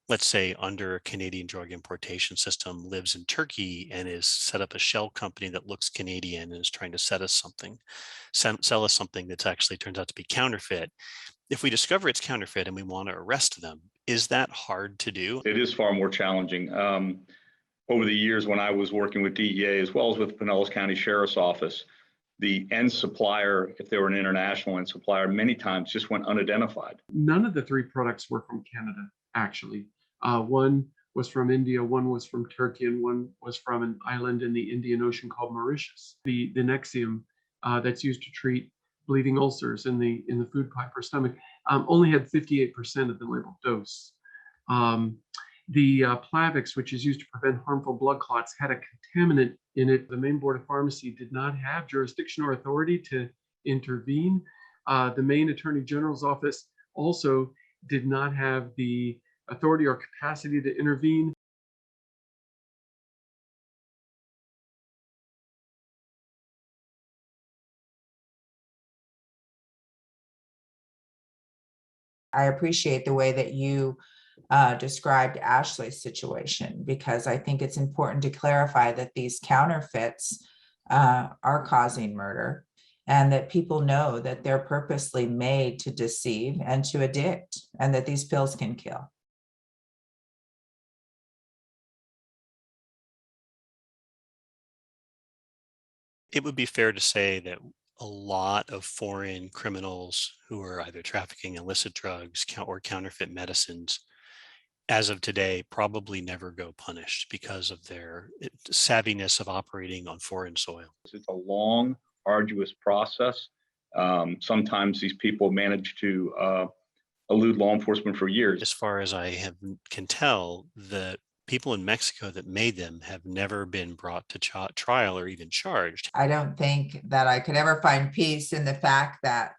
let's say under a Canadian drug importation system, lives in Turkey and is set up a shell company that looks Canadian and is trying to sell us something that's actually turns out to be counterfeit. If we discover it's counterfeit and we want to arrest them, is that hard to do? It is far more challenging. Over the years when I was working with DEA as well as with Pinellas County Sheriff's Office, the end supplier, if they were an international end supplier, many times just went unidentified. None of the three products were from Canada, actually. One was from India, one was from Turkey, and one was from an island in the Indian Ocean called Mauritius. The Nexium that's used to treat bleeding ulcers in the food pipe or stomach only had 58% of the labeled dose. The Plavix, which is used to prevent harmful blood clots, had a contaminant in it. The Maine Board of Pharmacy did not have jurisdiction or authority to intervene. The Maine Attorney General's office also did not have the authority or capacity to intervene. I appreciate the way that you described Ashley's situation, because I think it's important to clarify that these counterfeits are causing murder, and that people know that they're purposely made to deceive and to addict, and that these pills can kill. It would be fair to say that a lot of foreign criminals who are either trafficking illicit drugs or counterfeit medicines, as of today, probably never go punished because of their savviness of operating on foreign soil. It's a long, arduous process. Sometimes these people manage to elude law enforcement for years. As far as I can tell, the people in Mexico that made them have never been brought to trial or even charged. I don't think that I could ever find peace in the fact that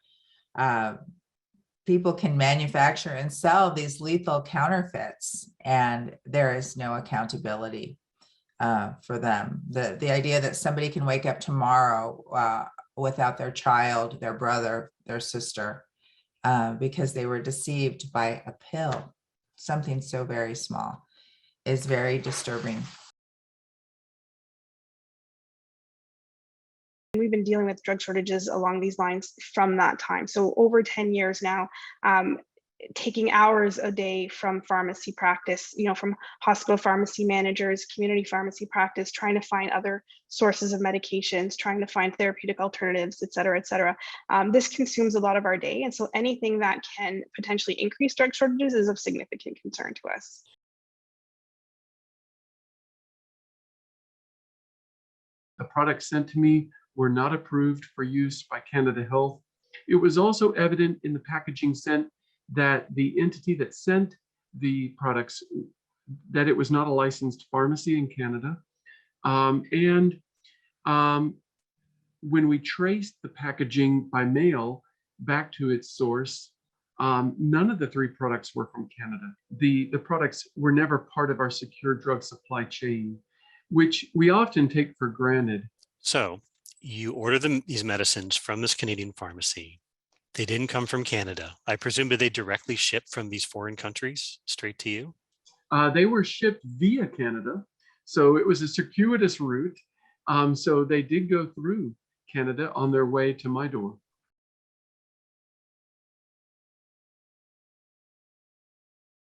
people can manufacture and sell these lethal counterfeits, and there is no accountability for them. The idea that somebody can wake up tomorrow without their child, their brother, their sister, because they were deceived by a pill, something so very small, is very disturbing. We've been dealing with drug shortages along these lines from that time. So over 10 years now, taking hours a day from pharmacy practice, from hospital pharmacy managers, community pharmacy practice, trying to find other sources of medications, trying to find therapeutic alternatives, et cetera, et cetera. This consumes a lot of our day. And so anything that can potentially increase drug shortages is of significant concern to us. The products sent to me were not approved for use by Canada Health. It was also evident in the packaging sent that the entity that sent the products, that it was not a licensed pharmacy in Canada. When we traced the packaging by mail back to its source, none of the three products were from Canada. The products were never part of our secure drug supply chain, which we often take for granted. So you order these medicines from this Canadian pharmacy. They didn't come from Canada. I presume that they directly ship from these foreign countries straight to you? They were shipped via Canada. So it was a circuitous route. So they did go through Canada on their way to my door.